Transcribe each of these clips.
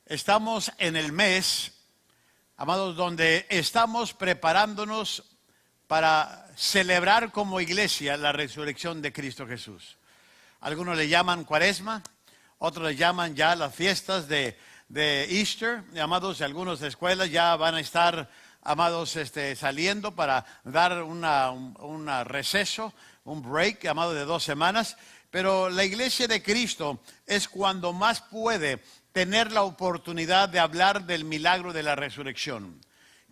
Estamos en el mes, amados, donde estamos preparándonos para celebrar como iglesia la resurrección de Cristo Jesús. Algunos le llaman Cuaresma, otros le llaman ya las fiestas de Easter. Amados, algunas escuelas ya van a estar, amados, saliendo para dar un receso, un break, amado, de 2 semanas. Pero la iglesia de Cristo es cuando más puede tener la oportunidad de hablar del milagro de la resurrección.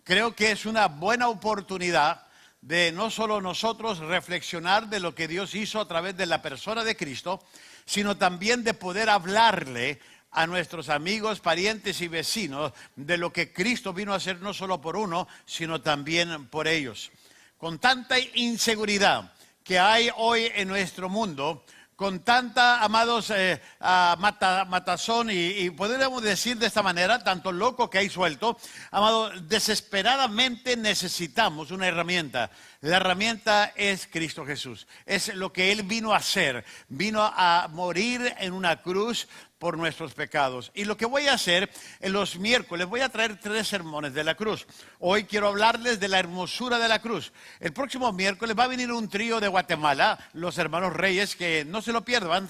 Creo que es una buena oportunidad de no solo nosotros reflexionar de lo que Dios hizo a través de la persona de Cristo, sino también de poder hablarle a nuestros amigos, parientes y vecinos de lo que Cristo vino a hacer no solo por uno, sino también por ellos. Con tanta inseguridad que hay hoy en nuestro mundo, con tanta, amados, matazón y podríamos decir de esta manera, tanto loco que hay suelto, amados, desesperadamente necesitamos una herramienta. La herramienta es Cristo Jesús. Es lo que Él vino a hacer. Vino a morir en una cruz por nuestros pecados. Y lo que voy a hacer en los miércoles, voy a traer 3 sermones de la cruz. Hoy quiero hablarles de la hermosura de la cruz. El próximo miércoles va a venir un trío de Guatemala, los hermanos Reyes, que no se lo pierdan.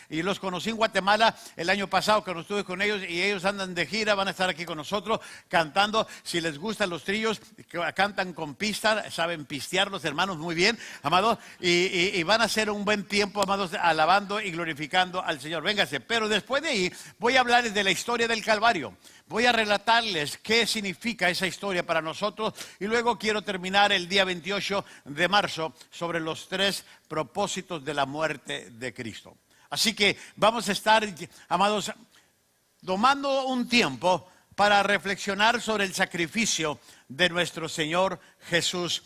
Y los conocí en Guatemala el año pasado, que no estuve con ellos, y ellos andan de gira, van a estar aquí con nosotros cantando. Si les gustan los tríos, cantan con pista, saben pistear los hermanos muy bien, amados, y van a hacer un buen tiempo, amados, alabando y glorificando al Señor. Véngase, pero después de ahí voy a hablarles de la historia del Calvario. Voy a relatarles qué significa esa historia para nosotros y luego quiero terminar el día 28 de marzo sobre los 3 propósitos de la muerte de Cristo. Así que vamos a estar, amados, tomando un tiempo para reflexionar sobre el sacrificio de nuestro Señor Jesús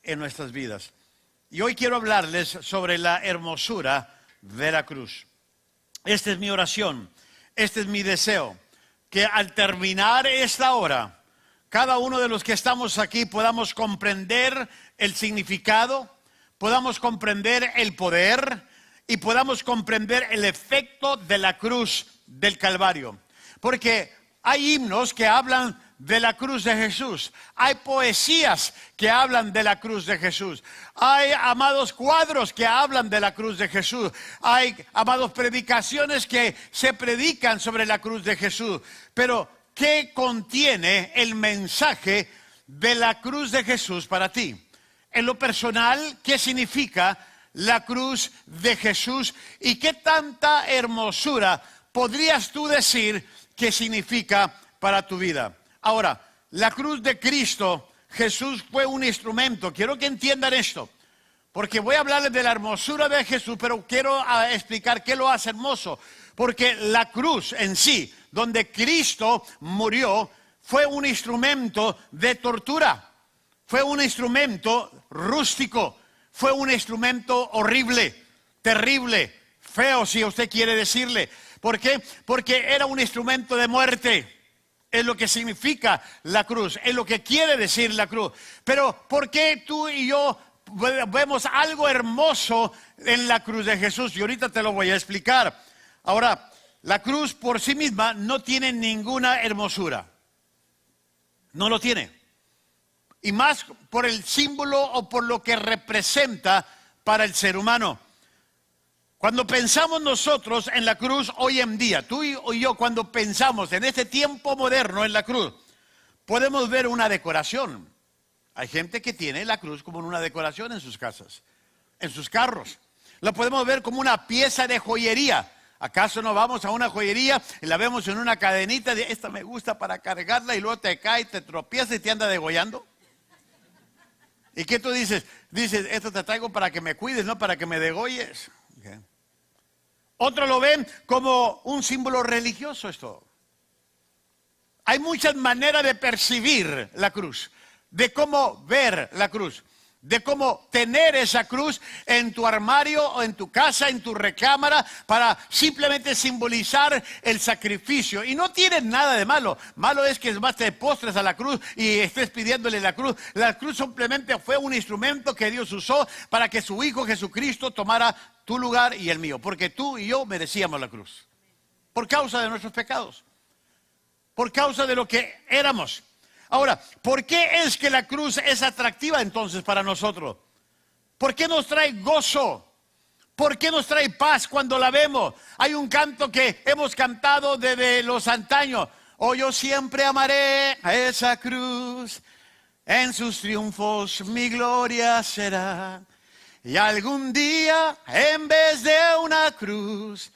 en nuestras vidas. Y hoy quiero hablarles sobre la hermosura de la cruz. Esta es mi oración, este es mi deseo, que al terminar esta hora, cada uno de los que estamos aquí podamos comprender el significado, podamos comprender el poder y podamos comprender el efecto de la cruz del Calvario. Porque hay himnos que hablan de la cruz de Jesús. Hay poesías que hablan de la cruz de Jesús. Hay, amados, cuadros que hablan de la cruz de Jesús. Hay, amados, predicaciones que se predican sobre la cruz de Jesús. Pero, ¿qué contiene el mensaje de la cruz de Jesús para ti? En lo personal, ¿qué significa la cruz de Jesús? ¿Y qué tanta hermosura podrías tú decir que significa para tu vida? Ahora, la cruz de Cristo, Jesús fue un instrumento. Quiero que entiendan esto, porque voy a hablarles de la hermosura de Jesús, pero quiero explicar qué lo hace hermoso. Porque la cruz en sí, donde Cristo murió, fue un instrumento de tortura. Fue un instrumento rústico. Fue un instrumento horrible, terrible, feo, si usted quiere decirle. ¿Por qué? Porque era un instrumento de muerte. Es lo que significa la cruz, es lo que quiere decir la cruz. Pero ¿por qué tú y yo vemos algo hermoso en la cruz de Jesús? Y ahorita te lo voy a explicar. Ahora, la cruz por sí misma no tiene ninguna hermosura. No lo tiene. Y más por el símbolo o por lo que representa para el ser humano. Cuando pensamos nosotros en la cruz hoy en día, tú y yo cuando pensamos en este tiempo moderno en la cruz, podemos ver una decoración. Hay gente que tiene la cruz como una decoración en sus casas, en sus carros. La podemos ver como una pieza de joyería. ¿Acaso no vamos a una joyería y la vemos en una cadenita de esta me gusta para cargarla y luego te cae, te tropiezas y te anda degollando? ¿Y qué tú dices? Dices, esto te traigo para que me cuides, no para que me degolles. Okay. Otros lo ven como un símbolo religioso esto. Hay muchas maneras de percibir la cruz, de cómo ver la cruz, de cómo tener esa cruz en tu armario o en tu casa, en tu recámara, para simplemente simbolizar el sacrificio. Y no tiene nada de malo. Malo es que más te postres a la cruz y estés pidiéndole la cruz. La cruz simplemente fue un instrumento que Dios usó para que su Hijo Jesucristo tomara tu lugar y el mío, porque tú y yo merecíamos la cruz por causa de nuestros pecados. por causa de lo que éramos. Ahora, ¿por qué es que la cruz es atractiva entonces para nosotros? ¿Por qué nos trae gozo? ¿Por qué nos trae paz cuando la vemos? Hay un canto que hemos cantado desde los antaños. Oh, yo siempre amaré a esa cruz. En sus triunfos mi gloria será. Y algún día, en vez de una cruz,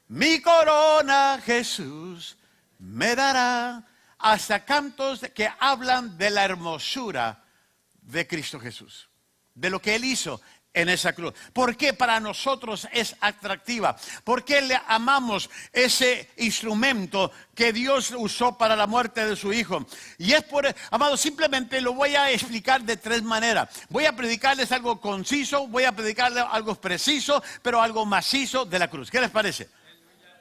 mi corona Jesús me dará. Hasta cantos que hablan de la hermosura de Cristo Jesús, de lo que Él hizo en esa cruz. ¿Por qué para nosotros es atractiva? ¿Por qué le amamos ese instrumento que Dios usó para la muerte de su Hijo? Y es por, amados, simplemente lo voy a explicar de tres maneras. Voy a predicarles algo conciso, voy a predicarles algo preciso, pero algo macizo de la cruz. ¿Qué les parece?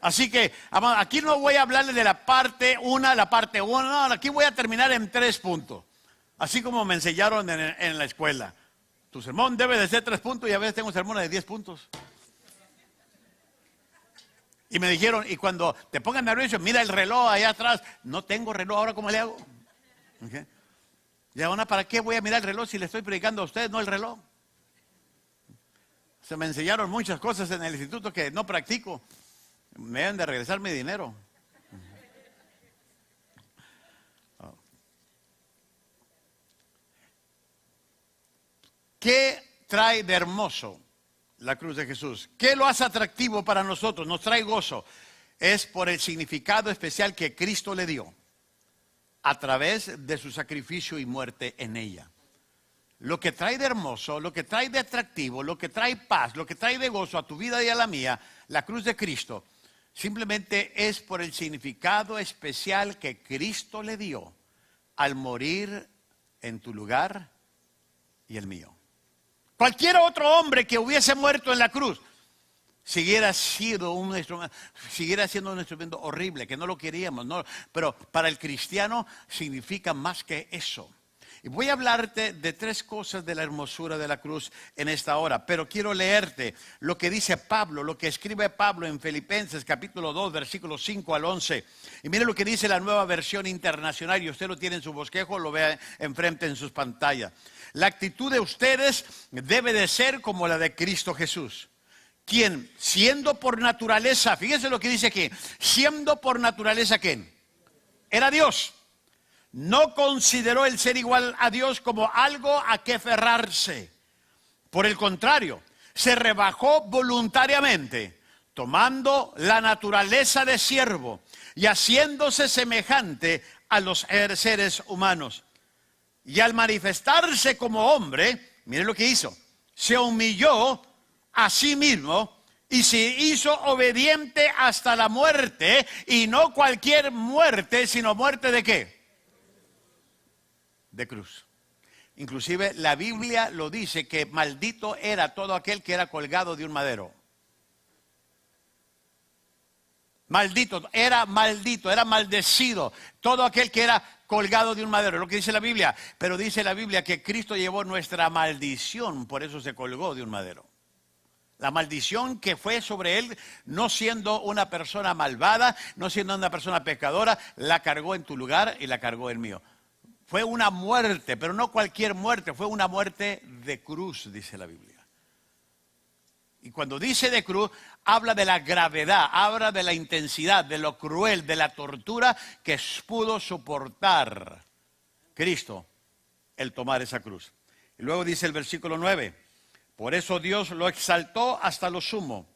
Así que, amados, aquí no voy a hablarles de la parte 1, no, aquí voy a terminar en 3 puntos. Así como me enseñaron en la escuela. Tu sermón debe de ser 3 puntos y a veces tengo sermones de 10 puntos. Y me dijeron, y cuando te pongan nervioso, mira el reloj allá atrás. No tengo reloj, ¿ahora cómo le hago? ¿Okay? Y ahora, ¿para qué voy a mirar el reloj si le estoy predicando a ustedes, no el reloj? Se me enseñaron muchas cosas en el instituto que no practico. Me deben de regresar mi dinero. ¿Qué trae de hermoso la cruz de Jesús? ¿Qué lo hace atractivo para nosotros? Nos trae gozo. Es por el significado especial que Cristo le dio a través de su sacrificio y muerte en ella. Lo que trae de hermoso, lo que trae de atractivo, lo que trae paz, lo que trae de gozo a tu vida y a la mía, la cruz de Cristo, simplemente es por el significado especial que Cristo le dio al morir en tu lugar y el mío. Cualquier otro hombre que hubiese muerto en la cruz siguiera siendo un instrumento horrible, que no lo queríamos, no, pero para el cristiano significa más que eso. Y voy a hablarte de 3 cosas de la hermosura de la cruz en esta hora, pero quiero leerte lo que dice Pablo, lo que escribe Pablo en Filipenses capítulo 2, versículos 5 al 11. Y mire lo que dice la Nueva Versión Internacional, y usted lo tiene en su bosquejo, lo ve enfrente en sus pantallas. La actitud de ustedes debe de ser como la de Cristo Jesús, quien siendo por naturaleza, fíjense lo que dice aquí, siendo por naturaleza, ¿quién? Era Dios. No consideró el ser igual a Dios como algo a que aferrarse. Por el contrario, se rebajó voluntariamente, tomando la naturaleza de siervo y haciéndose semejante a los seres humanos. Y al manifestarse como hombre, miren lo que hizo, se humilló a sí mismo y se hizo obediente hasta la muerte, y no cualquier muerte, sino muerte ¿de qué? De cruz. Inclusive la Biblia lo dice, que maldito era todo aquel que era colgado de un madero. Maldito, era maldecido todo aquel que era colgado de un madero, lo que dice la Biblia. Pero dice la Biblia que Cristo llevó nuestra maldición, por eso se colgó de un madero. La maldición que fue sobre él, no siendo una persona malvada, no siendo una persona pecadora, la cargó en tu lugar y la cargó en mío. Fue una muerte, pero no cualquier muerte, fue una muerte de cruz, dice la Biblia. Y cuando dice de cruz, habla de la gravedad, habla de la intensidad, de lo cruel, de la tortura que pudo soportar Cristo el tomar esa cruz. Y luego dice el versículo 9, por eso Dios lo exaltó hasta lo sumo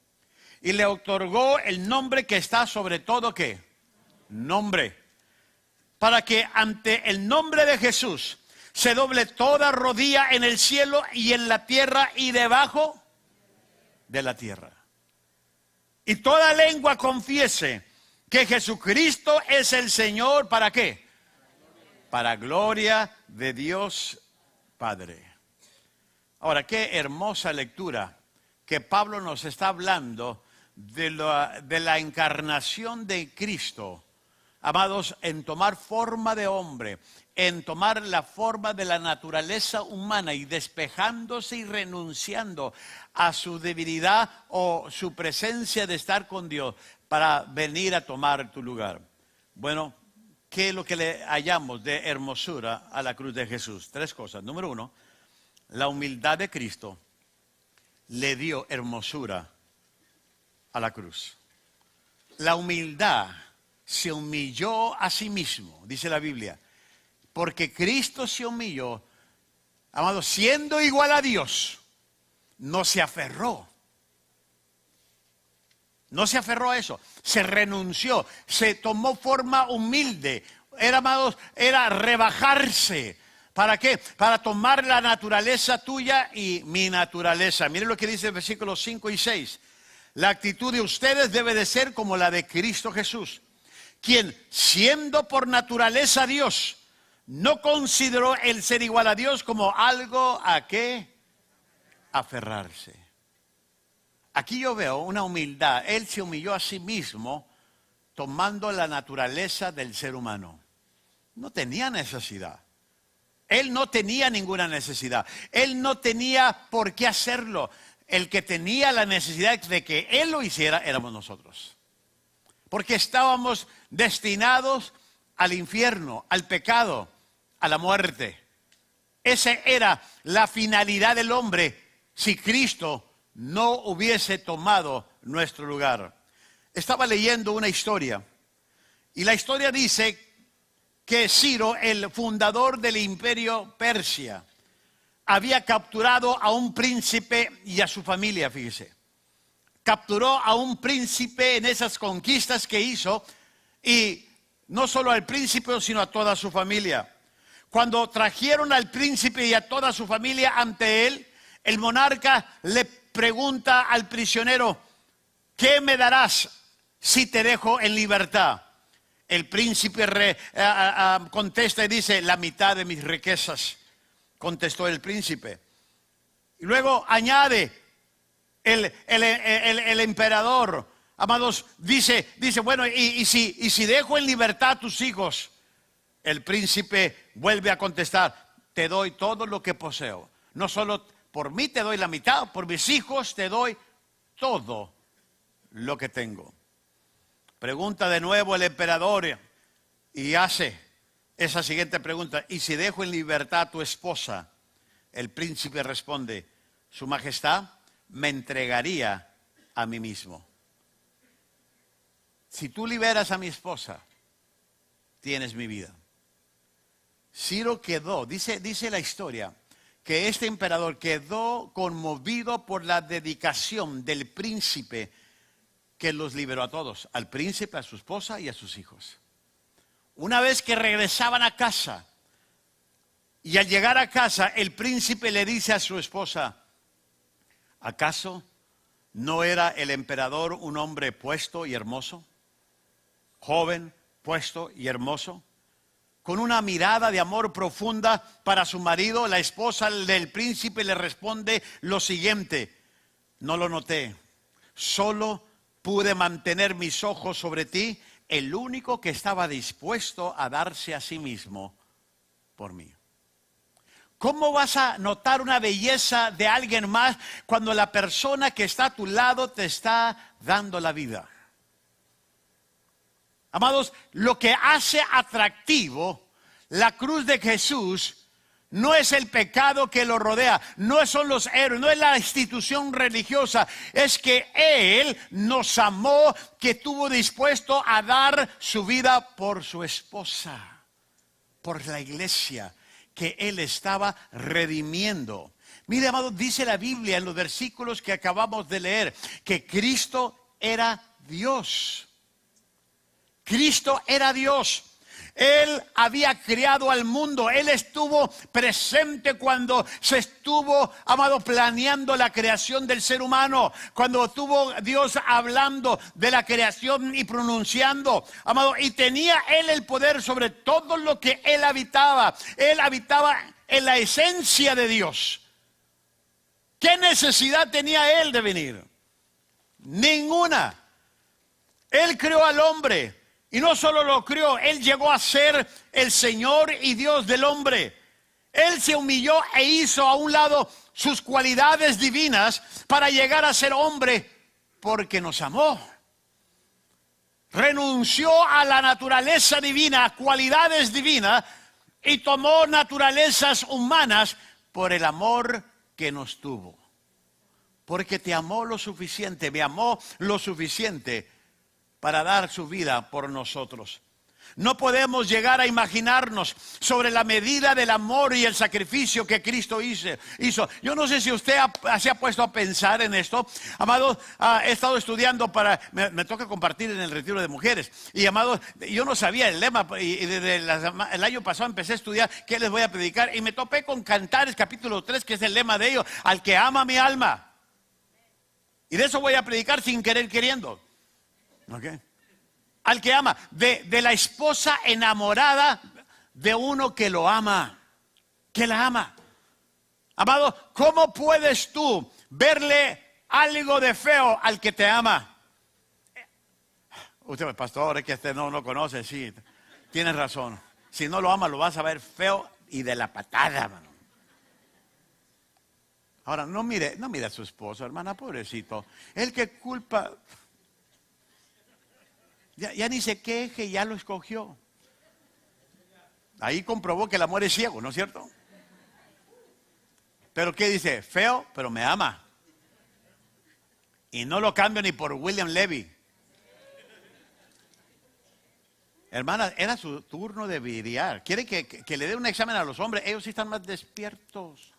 y le otorgó el nombre que está sobre todo, ¿qué? Nombre. Para que ante el nombre de Jesús se doble toda rodilla en el cielo y en la tierra y debajo de la tierra. Y toda lengua confiese que Jesucristo es el Señor. ¿Para qué? Para gloria de Dios Padre. Ahora, qué hermosa lectura que Pablo nos está hablando de la encarnación de Cristo. Amados, en tomar forma de hombre, en tomar la forma de la naturaleza humana y despejándose y renunciando a su debilidad o su presencia de estar con Dios para venir a tomar tu lugar. Bueno, ¿qué es lo que le hallamos de hermosura a la cruz de Jesús? 3 cosas. Número 1, la humildad de Cristo le dio hermosura a la cruz. La humildad se humilló a sí mismo, dice la Biblia, porque Cristo se humilló, amado, siendo igual a Dios, no se aferró. No se aferró a eso, se renunció, se tomó forma humilde. Amados, era rebajarse. ¿Para qué? Para tomar la naturaleza tuya y mi naturaleza. Miren lo que dice el versículo 5 y 6. La actitud de ustedes debe de ser como la de Cristo Jesús, quien siendo por naturaleza Dios, no consideró el ser igual a Dios como algo a qué aferrarse. Aquí yo veo una humildad. Él se humilló a sí mismo tomando la naturaleza del ser humano. No tenía necesidad. Él no tenía ninguna necesidad. Él no tenía por qué hacerlo. El que tenía la necesidad de que Él lo hiciera éramos nosotros. Porque estábamos destinados al infierno, al pecado, a la muerte. Esa era la finalidad del hombre si Cristo no hubiese tomado nuestro lugar. Estaba leyendo una historia y la historia dice que Ciro, el fundador del imperio Persia, había capturado a un príncipe y a su familia, fíjese. Capturó a un príncipe en esas conquistas que hizo y no solo al príncipe sino a toda su familia. Cuando trajeron al príncipe y a toda su familia ante él, el monarca le pregunta al prisionero, ¿qué me darás si te dejo en libertad? El príncipe contesta y dice, la mitad de mis riquezas, contestó el príncipe. Y luego añade el emperador, amados, dice, bueno, y si dejo en libertad a tus hijos, el príncipe vuelve a contestar, te doy todo lo que poseo, no solo por mí te doy la mitad, por mis hijos te doy todo lo que tengo. Pregunta de nuevo el emperador y hace esa siguiente pregunta. ¿Y si dejo en libertad a tu esposa? El príncipe responde, Su Majestad me entregaría a mí mismo. Si tú liberas a mi esposa, tienes mi vida. Ciro quedó, dice la historia, que este emperador quedó conmovido por la dedicación del príncipe que los liberó a todos, al príncipe, a su esposa y a sus hijos. Una vez que regresaban a casa, y al llegar a casa, el príncipe le dice a su esposa, ¿acaso no era el emperador un hombre puesto y hermoso? Joven, puesto y hermoso. Con una mirada de amor profunda para su marido, la esposa del príncipe le responde lo siguiente, no lo noté, solo pude mantener mis ojos sobre ti, el único que estaba dispuesto a darse a sí mismo por mí. ¿Cómo vas a notar una belleza de alguien más cuando la persona que está a tu lado te está dando la vida? Amados, lo que hace atractivo la cruz de Jesús no es el pecado que lo rodea, no son los héroes, no es la institución religiosa, es que Él nos amó, que estuvo dispuesto a dar su vida por su esposa, por la iglesia que Él estaba redimiendo. Mire, amados, dice la Biblia en los versículos que acabamos de leer, que Cristo era Dios. Cristo era Dios. Él había creado al mundo. Él estuvo presente cuando se estuvo, amado, planeando la creación del ser humano. Cuando estuvo Dios hablando de la creación y pronunciando, amado, y tenía Él el poder sobre todo lo que Él habitaba. Él habitaba en la esencia de Dios. ¿Qué necesidad tenía Él de venir? Ninguna. Él creó al hombre. Y no solo lo creó, Él llegó a ser el Señor y Dios del hombre. Él se humilló e hizo a un lado sus cualidades divinas para llegar a ser hombre porque nos amó. renunció a la naturaleza divina, a cualidades divinas, y tomó naturalezas humanas por el amor que nos tuvo. Porque te amó lo suficiente, me amó lo suficiente para dar su vida por nosotros. No podemos llegar a imaginarnos sobre la medida del amor y el sacrificio que Cristo hizo. Yo no sé si usted se ha puesto a pensar en esto. Amado, he estado estudiando me toca compartir en el retiro de mujeres. Y amado, yo no sabía el lema y desde el año pasado empecé a estudiar qué les voy a predicar. Y me topé con Cantares capítulo 3, que es el lema de ellos: al que ama mi alma. Y de eso voy a predicar sin querer queriendo. ¿Ok? Al que ama, de la esposa enamorada de uno que lo ama, que la ama. Amado, ¿cómo puedes tú verle algo de feo al que te ama? Usted, pastor, es que usted no lo conoce, sí, tienes razón. Si no lo ama, lo vas a ver feo y de la patada, mano. Ahora, no mire a su esposo, hermana, pobrecito. El que culpa... Ya ni se queje, ya lo escogió. Ahí comprobó que el amor es ciego, ¿no es cierto? Pero ¿qué dice? Feo, pero me ama. Y no lo cambio ni por William Levy. Hermana, era su turno de viriar. ¿Quiere que le dé un examen a los hombres? Ellos sí están más despiertos.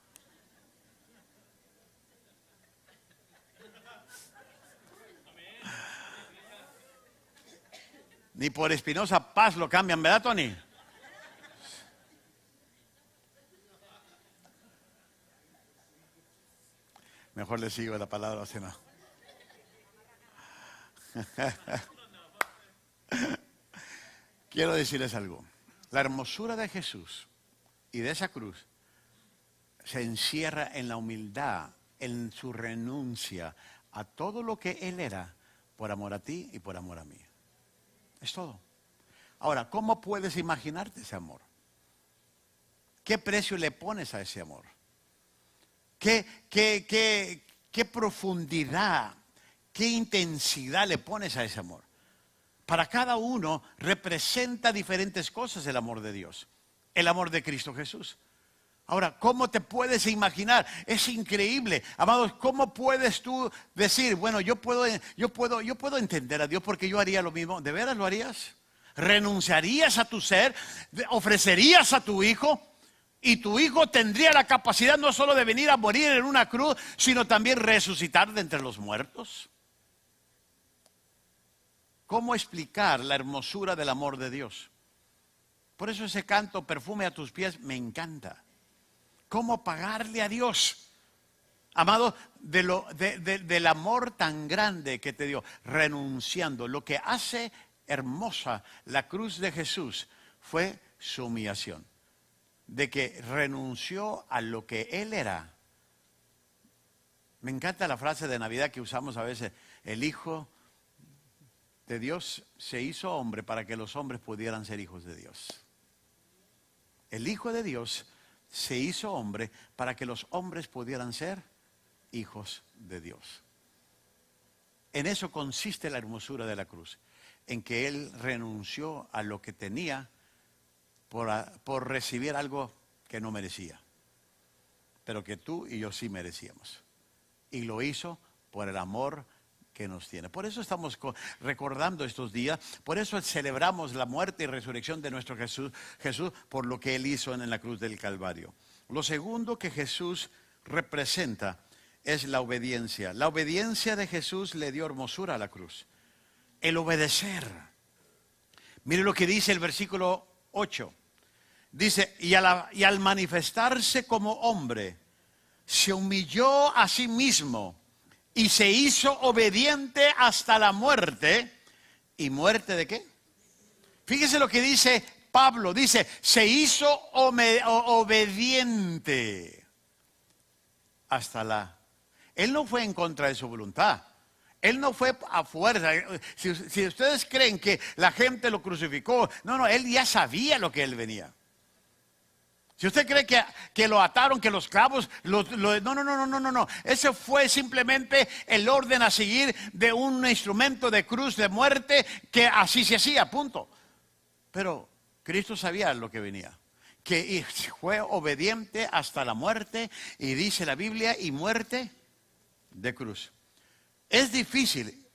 Ni por Espinosa Paz lo cambian, ¿verdad, Tony? Mejor le sigo la palabra, si no. Quiero decirles algo. La hermosura de Jesús y de esa cruz se encierra en la humildad, en su renuncia a todo lo que Él era, por amor a ti y por amor a mí. Es todo. Ahora, ¿cómo puedes imaginarte ese amor? ¿Qué precio le pones a ese amor? ¿Qué profundidad, qué intensidad le pones a ese amor? Para cada uno representa diferentes cosas el amor de Dios, el amor de Cristo Jesús. Ahora, ¿cómo te puedes imaginar? Es increíble. Amados, ¿cómo puedes tú decir, bueno, yo puedo entender a Dios porque yo haría lo mismo? ¿De veras lo harías? ¿Renunciarías a tu ser? ¿Ofrecerías a tu hijo? Y tu hijo tendría la capacidad no solo de venir a morir en una cruz, sino también resucitar de entre los muertos. ¿Cómo explicar la hermosura del amor de Dios? Por eso ese canto, Perfume a tus pies, me encanta. ¿Cómo pagarle a Dios? Amado, del amor tan grande que te dio, renunciando. Lo que hace hermosa la cruz de Jesús fue su humillación. De que renunció a lo que Él era. Me encanta la frase de Navidad que usamos a veces. El Hijo de Dios se hizo hombre para que los hombres pudieran ser hijos de Dios. El Hijo de Dios se hizo hombre para que los hombres pudieran ser hijos de Dios. En eso consiste la hermosura de la cruz, en que Él renunció a lo que tenía por recibir algo que no merecía, pero que tú y yo sí merecíamos. Y lo hizo por el amor que nos tiene. Por eso estamos recordando estos días, por eso celebramos la muerte y resurrección de nuestro Jesús, por lo que Él hizo en la cruz del Calvario. Lo segundo que Jesús representa es la obediencia. La obediencia de Jesús le dio hermosura a la cruz. El obedecer. Mire lo que dice el versículo 8. Dice, y al manifestarse como hombre, se humilló a sí mismo y se hizo obediente hasta la muerte. ¿Y muerte de qué? Fíjese lo que dice Pablo. Dice, se hizo obediente hasta la... Él no fue en contra de su voluntad. Él no fue a fuerza. Si ustedes creen que la gente lo crucificó, no, Él ya sabía lo que Él venía. Si usted cree que lo ataron, que los clavos, no. Ese fue simplemente el orden a seguir de un instrumento de cruz de muerte que así se hacía, punto. Pero Cristo sabía lo que venía, que fue obediente hasta la muerte, y dice la Biblia, y muerte de cruz. Es difícil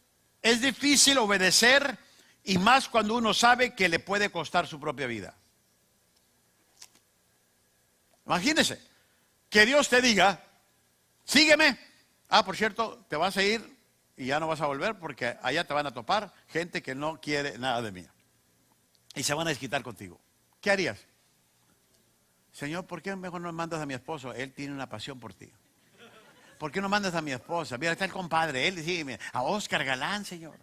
obedecer, y más cuando uno sabe que le puede costar su propia vida. Imagínese que Dios te diga, sígueme. Por cierto, te vas a ir y ya no vas a volver porque allá te van a topar gente que no quiere nada de mí. Y se van a desquitar contigo. ¿Qué harías? Señor, ¿por qué mejor no mandas a mi esposo? Él tiene una pasión por ti. ¿Por qué no mandas a mi esposa? Mira, está el compadre, él dice, a Oscar Galán, Señor.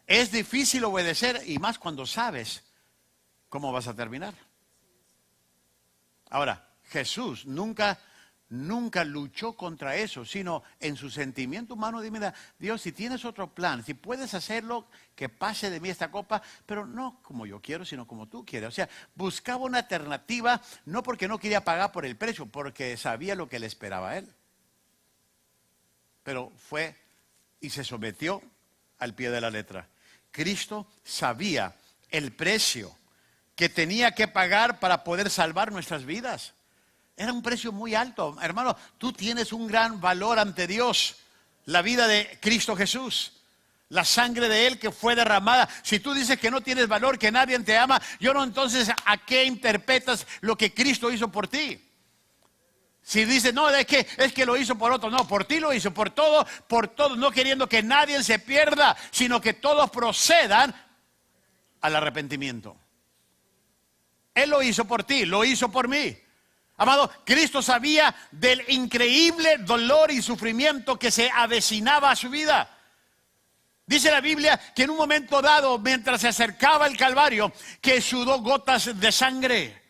Es difícil obedecer, y más cuando sabes cómo vas a terminar. Ahora, Jesús nunca luchó contra eso, sino en su sentimiento humano, dime, Dios, si tienes otro plan, si puedes hacerlo, que pase de mí esta copa, pero no como yo quiero, sino como tú quieres. O sea, buscaba una alternativa, no porque no quería pagar por el precio, porque sabía lo que le esperaba a él. Pero fue y se sometió al pie de la letra. Cristo sabía el precio que tenía que pagar para poder salvar nuestras vidas. Era un precio muy alto. Hermano, tú tienes un gran valor ante Dios. La vida de Cristo Jesús, la sangre de Él que fue derramada. Si tú dices que no tienes valor, que nadie te ama, yo no, entonces, ¿a qué interpretas lo que Cristo hizo por ti? Si dices, no, es que lo hizo por otro. No, por ti lo hizo, por todo, no queriendo que nadie se pierda, sino que todos procedan al arrepentimiento. Él lo hizo por ti, lo hizo por mí. Amado, Cristo sabía del increíble dolor y sufrimiento que se avecinaba a su vida. Dice la Biblia que en un momento dado, mientras se acercaba al Calvario, que sudó gotas de sangre.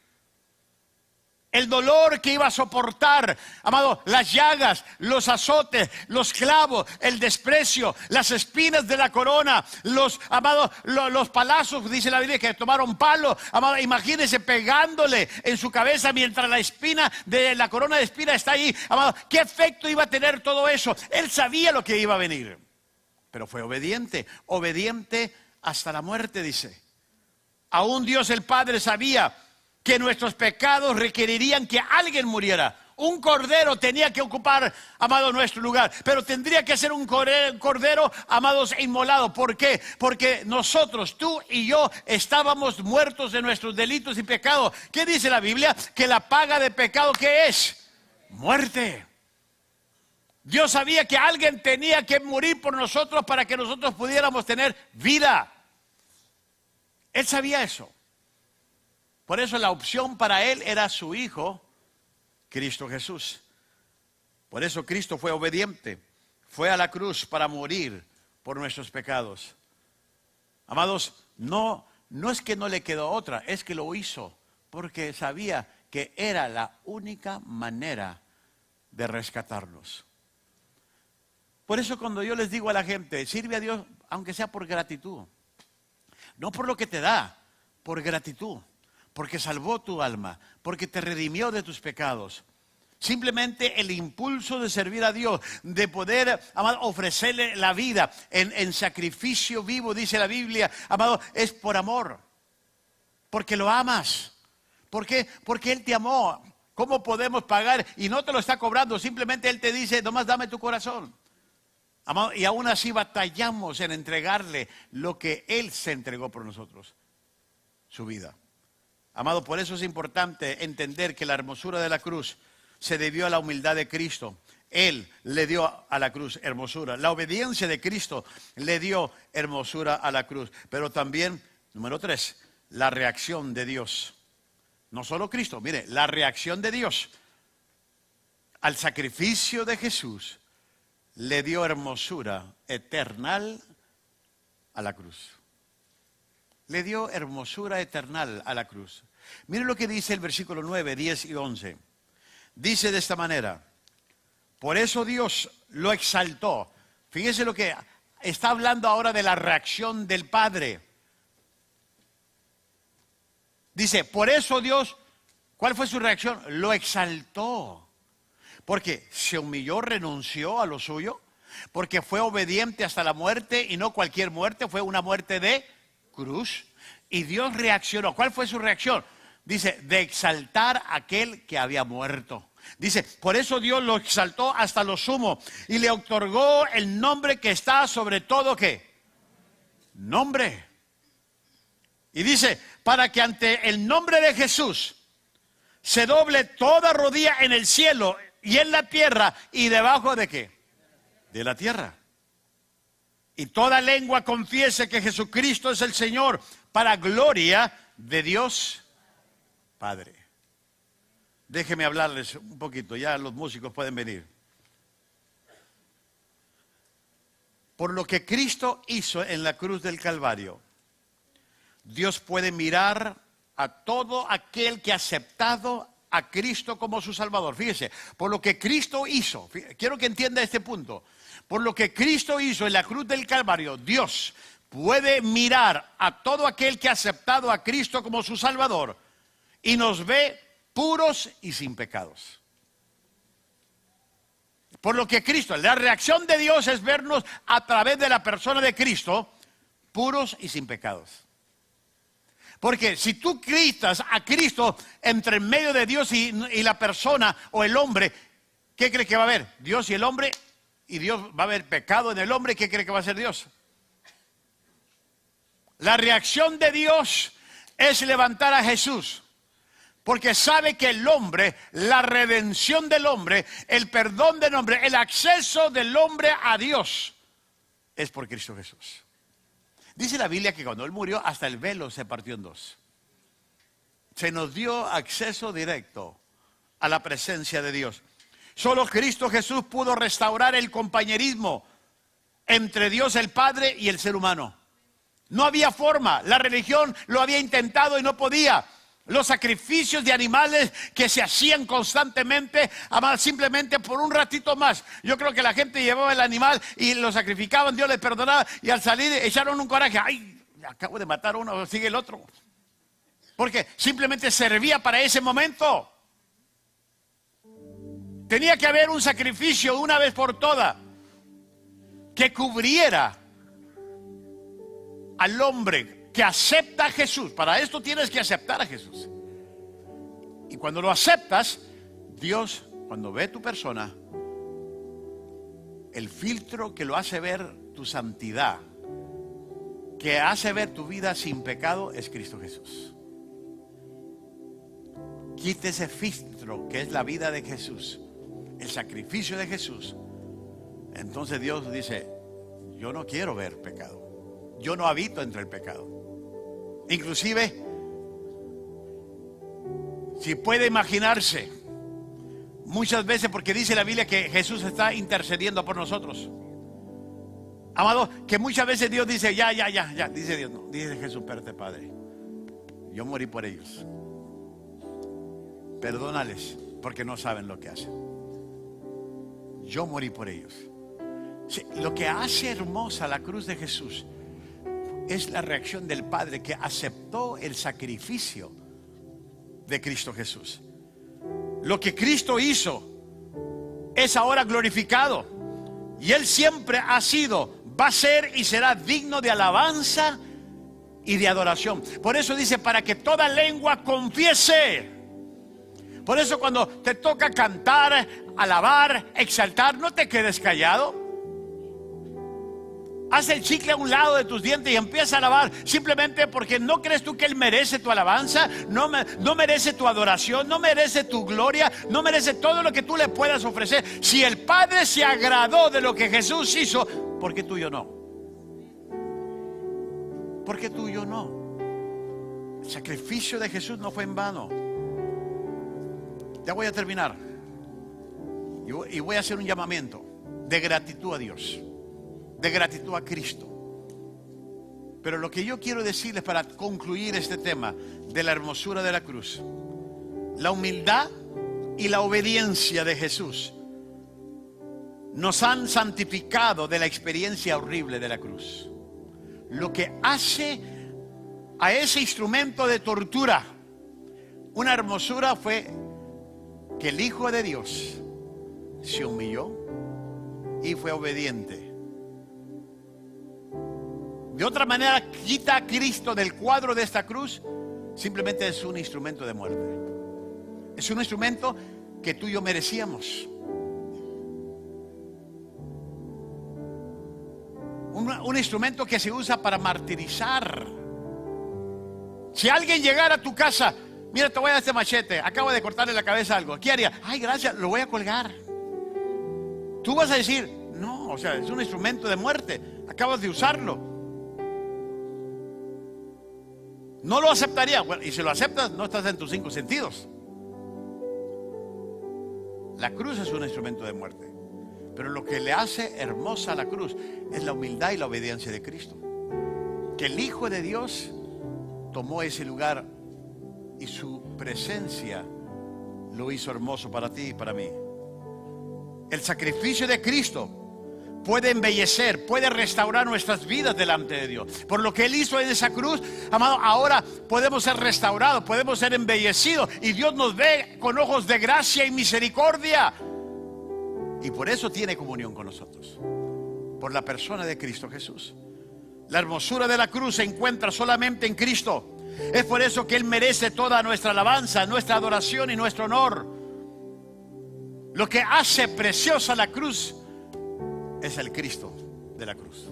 El dolor que iba a soportar, amado, las llagas, los azotes, los clavos, el desprecio, las espinas de la corona, los palazos, dice la Biblia, que tomaron palo. Amado, imagínese pegándole en su cabeza mientras la espina de la corona de espina está ahí. Amado, ¿qué efecto iba a tener todo eso? Él sabía lo que iba a venir, pero fue obediente hasta la muerte, dice. Aún Dios el Padre sabía que nuestros pecados requerirían que alguien muriera. Un cordero tenía que ocupar, amado, nuestro lugar. Pero tendría que ser un cordero, amados, inmolado. ¿Por qué? Porque nosotros, tú y yo, estábamos muertos de nuestros delitos y pecados. ¿Qué dice la Biblia? Que la paga de pecado, ¿qué es? Muerte. Dios sabía que alguien tenía que morir por nosotros para que nosotros pudiéramos tener vida. Él sabía eso. Por eso la opción para él era su Hijo, Cristo Jesús. Por eso Cristo fue obediente, fue a la cruz para morir por nuestros pecados. Amados, no es que no le quedó otra, es que lo hizo porque sabía que era la única manera de rescatarnos. Por eso cuando yo les digo a la gente, sirve a Dios aunque sea por gratitud. No por lo que te da, por gratitud. Porque salvó tu alma, porque te redimió de tus pecados. Simplemente el impulso de servir a Dios, de poder, amado, ofrecerle la vida en sacrificio vivo, dice la Biblia, amado, es por amor. Porque lo amas. ¿Por qué? Porque Él te amó. ¿Cómo podemos pagar? Y no te lo está cobrando, simplemente Él te dice, nomás dame tu corazón. Amado, y aún así batallamos en entregarle lo que Él se entregó por nosotros, su vida. Amado, por eso es importante entender que la hermosura de la cruz se debió a la humildad de Cristo. Él le dio a la cruz hermosura. La obediencia de Cristo le dio hermosura a la cruz. Pero también, número 3, la reacción de Dios. No solo Cristo, mire, la reacción de Dios al sacrificio de Jesús le dio hermosura eterna a la cruz. Le dio hermosura eterna a la cruz. Miren lo que dice el versículo 9, 10 y 11. Dice de esta manera, por eso Dios lo exaltó. Fíjense lo que está hablando ahora de la reacción del Padre. Dice, por eso Dios ¿Cuál fue su reacción? Lo exaltó. Porque se humilló, renunció a lo suyo, porque fue obediente hasta la muerte, y no cualquier muerte, fue una muerte de cruz. Y Dios reaccionó. ¿Cuál fue su reacción? Dice, de exaltar a aquel que había muerto. Dice, por eso Dios lo exaltó hasta lo sumo y le otorgó el nombre que está sobre todo, ¿qué? Nombre. Y dice, para que ante el nombre de Jesús se doble toda rodilla en el cielo y en la tierra y debajo de ¿qué? De la tierra. Y toda lengua confiese que Jesucristo es el Señor, para gloria de Dios Padre. Déjenme hablarles un poquito, ya los músicos pueden venir. Por lo que Cristo hizo en la cruz del Calvario, Dios puede mirar a todo aquel que ha aceptado a Cristo como su Salvador. Fíjese, por lo que Cristo hizo, quiero que entienda este punto. Por lo que Cristo hizo en la cruz del Calvario, Dios puede mirar a todo aquel que ha aceptado a Cristo como su Salvador y nos ve puros y sin pecados. Por lo que Cristo, la reacción de Dios es vernos a través de la persona de Cristo, puros y sin pecados. Porque si tú cristas a Cristo entre medio de Dios y la persona o el hombre, ¿qué cree que va a haber? Dios y el hombre, y Dios va a haber pecado en el hombre, ¿qué cree que va a hacer Dios? La reacción de Dios es levantar a Jesús. Porque sabe que el hombre, la redención del hombre, el perdón del hombre, el acceso del hombre a Dios es por Cristo Jesús. Dice la Biblia que cuando Él murió, hasta el velo se partió en dos. Se nos dio acceso directo a la presencia de Dios. Solo Cristo Jesús pudo restaurar el compañerismo entre Dios el Padre y el ser humano. No había forma. La religión lo había intentado y no podía. Los sacrificios de animales que se hacían constantemente, simplemente por un ratito más. Yo creo que la gente llevaba el animal y lo sacrificaban, Dios les perdonaba, y al salir echaron un coraje. ¡Ay! Acabo de matar a uno, sigue el otro. Porque simplemente servía para ese momento. Tenía que haber un sacrificio una vez por todas que cubriera al hombre que acepta a Jesús. Para esto tienes que aceptar a Jesús. Y cuando lo aceptas, Dios, cuando ve tu persona, el filtro que lo hace ver tu santidad, que hace ver tu vida sin pecado, es Cristo Jesús. Quite ese filtro que es la vida de Jesús, el sacrificio de Jesús. Entonces Dios dice, yo no quiero ver pecado. Yo no habito entre el pecado. Inclusive, si puede imaginarse, muchas veces, porque dice la Biblia que Jesús está intercediendo por nosotros. Amado, que muchas veces Dios dice, ya, dice Dios, no, dice Jesús, espérate, Padre, yo morí por ellos. Perdónales, porque no saben lo que hacen. Yo morí por ellos. Sí, lo que hace hermosa la cruz de Jesús es la reacción del Padre, que aceptó el sacrificio de Cristo Jesús. Lo que Cristo hizo es ahora glorificado. Y Él siempre ha sido, va a ser y será digno de alabanza y de adoración. Por eso dice, para que toda lengua confiese. Por eso cuando te toca cantar, alabar, exaltar, no te quedes callado. Haz el chicle a un lado de tus dientes y empieza a alabar, simplemente porque no crees tú que Él merece tu alabanza, no merece tu adoración, no merece tu gloria, no merece todo lo que tú le puedas ofrecer. Si el Padre se agradó de lo que Jesús hizo, ¿por qué tú y yo no? ¿Por qué tú y yo no? El sacrificio de Jesús no fue en vano. Ya voy a terminar y voy a hacer un llamamiento de gratitud a Dios, de gratitud a Cristo. Pero lo que yo quiero decirles para concluir este tema de la hermosura de la cruz, la humildad y la obediencia de Jesús nos han santificado de la experiencia horrible de la cruz. Lo que hace a ese instrumento de tortura Una hermosura fue que el Hijo de Dios se humilló y fue obediente. De otra manera, quita a Cristo del cuadro de esta cruz, simplemente es un instrumento de muerte. Es un instrumento que tú y yo merecíamos. Un instrumento que se usa para martirizar. Si alguien llegara a tu casa, mira, te voy a dar este machete, acabo de cortarle la cabeza a algo, ¿qué haría? Ay, gracias, lo voy a colgar. Tú vas a decir, no, o sea, es un instrumento de muerte, acabas de usarlo. No lo aceptaría. Bueno, y si lo aceptas, no estás en tus 5 sentidos. La cruz es un instrumento de muerte, pero lo que le hace hermosa a la cruz es la humildad y la obediencia de Cristo. Que el Hijo de Dios tomó ese lugar y su presencia lo hizo hermoso para ti y para mí. El sacrificio de Cristo puede embellecer, puede restaurar nuestras vidas delante de Dios. Por lo que Él hizo en esa cruz, amado, ahora podemos ser restaurados, podemos ser embellecidos. Y Dios nos ve con ojos de gracia y misericordia. Y por eso tiene comunión con nosotros. Por la persona de Cristo Jesús. La hermosura de la cruz se encuentra solamente en Cristo. Es por eso que Él merece toda nuestra alabanza, nuestra adoración y nuestro honor. Lo que hace preciosa la cruz es el Cristo de la cruz.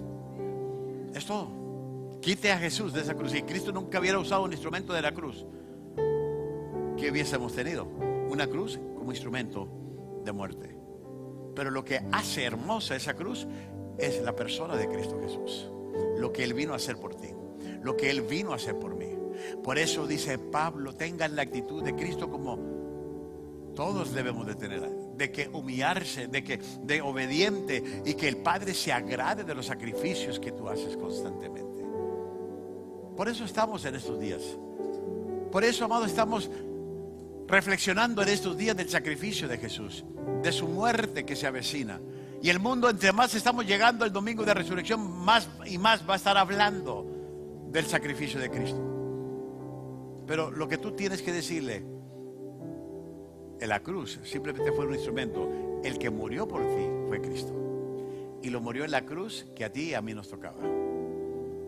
Es todo. Quite a Jesús de esa cruz. Si Cristo nunca hubiera usado un instrumento de la cruz, ¿qué hubiésemos tenido? Una cruz como instrumento de muerte. Pero lo que hace hermosa esa cruz es la persona de Cristo Jesús. Lo que Él vino a hacer por ti, lo que Él vino a hacer por mí. Por eso dice Pablo, tengan la actitud de Cristo como todos debemos de tener, de que humillarse, de obediente, y que el Padre se agrade de los sacrificios que tú haces constantemente. Por eso estamos en estos días. Por eso, amado, estamos reflexionando en estos días del sacrificio de Jesús, de su muerte que se avecina. Y el mundo, entre más estamos llegando el domingo de resurrección, más y más va a estar hablando del sacrificio de Cristo. Pero lo que tú tienes que decirle, en la cruz simplemente fue un instrumento. El que murió por ti fue Cristo. Y lo murió en la cruz que a ti y a mí nos tocaba.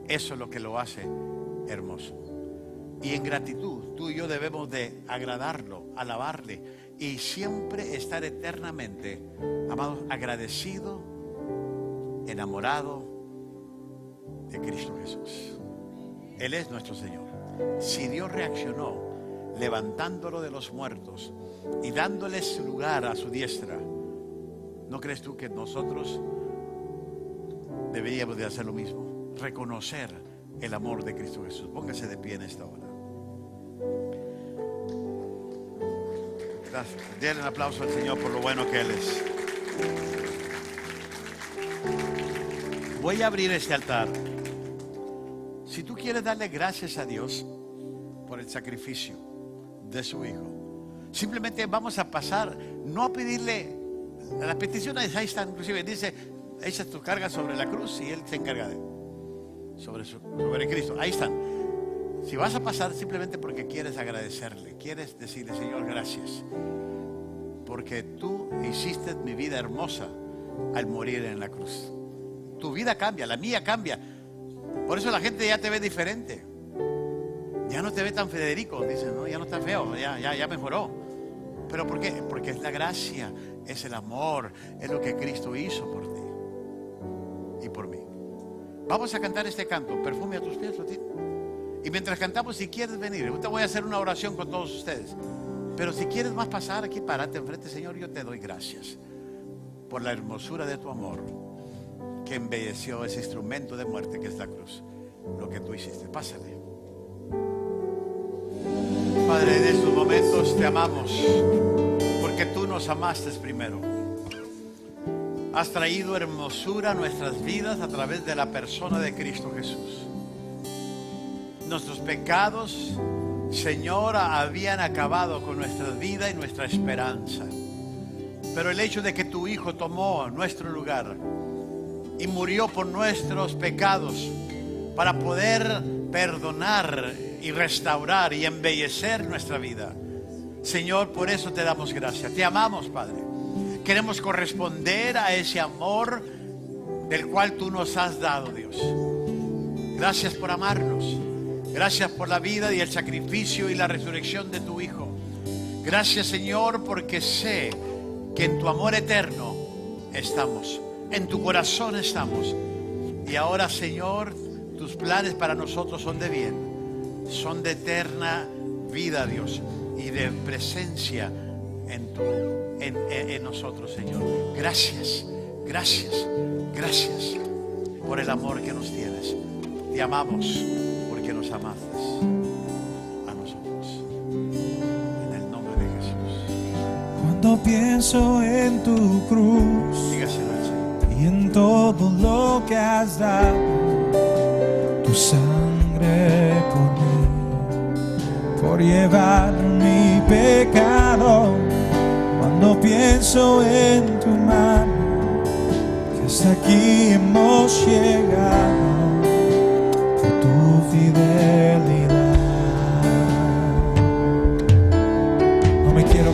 Eso es lo que lo hace hermoso. Y en gratitud, tú y yo debemos de agradarlo, alabarle y siempre estar eternamente, amados, agradecido, enamorado de Cristo Jesús. Él es nuestro Señor. Si Dios reaccionó levantándolo de los muertos y dándole su lugar a su diestra, ¿no crees tú que nosotros deberíamos de hacer lo mismo? Reconocer el amor de Cristo Jesús. Póngase de pie en esta hora. Gracias. Denle un aplauso al Señor por lo bueno que Él es. Voy a abrir este altar. Si tú quieres darle gracias a Dios por el sacrificio de su Hijo, simplemente vamos a pasar, no a pedirle, las peticiones ahí están, inclusive dice, echa tus cargas sobre la cruz y Él se encarga sobre Cristo, ahí están. Si vas a pasar simplemente porque quieres agradecerle, quieres decirle, Señor, gracias, porque tú hiciste mi vida hermosa al morir en la cruz. Tu vida cambia, la mía cambia. Por eso la gente ya te ve diferente. Ya no te ve tan Federico, dicen, no, ya no está feo, ya mejoró. ¿Pero por qué? Porque es la gracia, es el amor, es lo que Cristo hizo por ti y por mí. Vamos a cantar este canto, Perfume a tus pies, lo tiene. Y mientras cantamos, si quieres venir, ahorita voy a hacer una oración con todos ustedes. Pero si quieres más pasar aquí, párate enfrente, Señor, yo te doy gracias por la hermosura de tu amor que embelleció ese instrumento de muerte que es la cruz. Lo que tú hiciste, pásale. Padre, en estos momentos te amamos porque tú nos amaste primero. Has traído hermosura a nuestras vidas a través de la persona de Cristo Jesús. Nuestros pecados, Señor, habían acabado con nuestra vida y nuestra esperanza. Pero el hecho de que tu Hijo tomó nuestro lugar y murió por nuestros pecados para poder perdonar y restaurar y embellecer nuestra vida, Señor, por eso te damos gracias. Te amamos, Padre. Queremos corresponder a ese amor del cual tú nos has dado, Dios. Gracias por amarnos. Gracias por la vida y el sacrificio y la resurrección de tu Hijo. Gracias, Señor, porque sé que en tu amor eterno estamos, en tu corazón estamos. Y ahora, Señor, tus planes para nosotros son de bien, son de eterna vida, Dios, y de presencia en nosotros, Señor. Gracias, gracias, gracias por el amor que nos tienes. Te amamos porque nos amaste a nosotros. En el nombre de Jesús. Cuando pienso en tu cruz, Dígaselo al Señor. y en todo lo que has dado, tu sangre por mí, por llevar mi pecado. Cuando pienso en tu mano, que hasta aquí hemos llegado por tu fidelidad. No me quiero